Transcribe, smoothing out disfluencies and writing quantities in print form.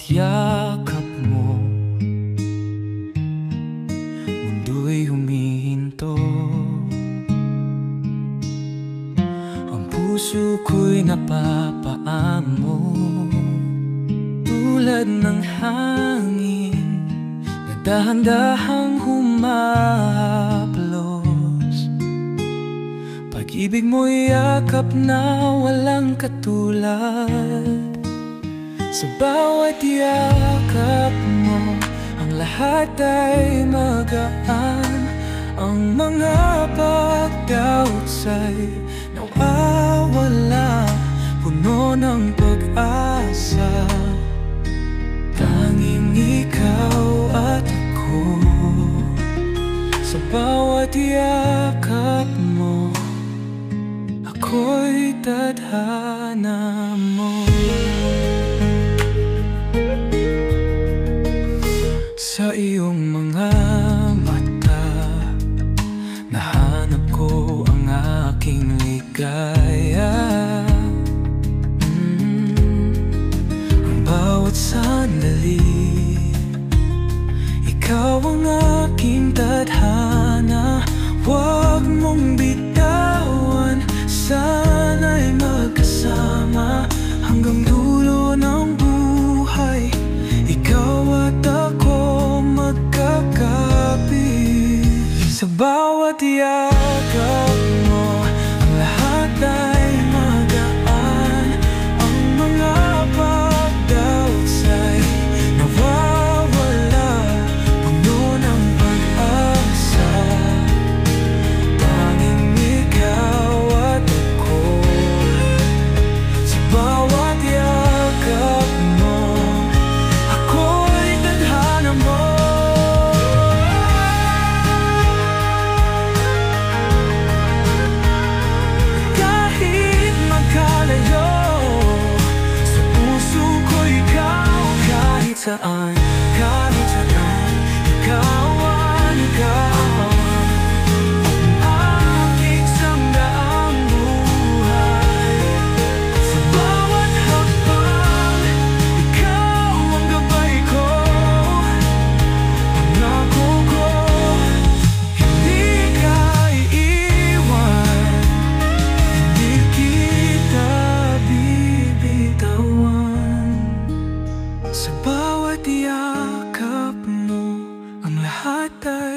yakap mo, mundo'y humihinto. Ang puso ko'y napapaamo, tulad ng hangin na dahan-dahang humahaplos. Pag-ibig mo'y yakap na walang katulad. Sa bawat yakap mo, ang lahat ay magaan. Ang mga pagdoubt sa'y nawawala, puno ng pag-asa. Tanging ikaw at ako, sa bawat yakap mo, ako'y tadhana mo. Sa iyong mga mata, nahanap ko ang aking ligaya. Ang bawat sandali, ikaw ang aking tadhana. Huwag mong bitawan, sana'y magkasama hanggang dulo ng buhay. Ikaw at ako magkakapit. Sa bawat yakap mo, ang lahat ay magaan. Ang mga pag-doubts ay nawawala, puno ng pag-asa. Tanging ikaw at ako, sa bawat yakap mo, ako'y tadhana mo. Kahit magkalayo, sa puso ko ikaw. Kahit saan, kahit saan, ikaw ang ikaw. Aking sanggaang buhay. Sa bawat hakbang, ikaw ang gabay ko. Pangako ko, hindi ka iiwan, hindi kita bibitawan. Sa bawat yakap mo, ang lahat ay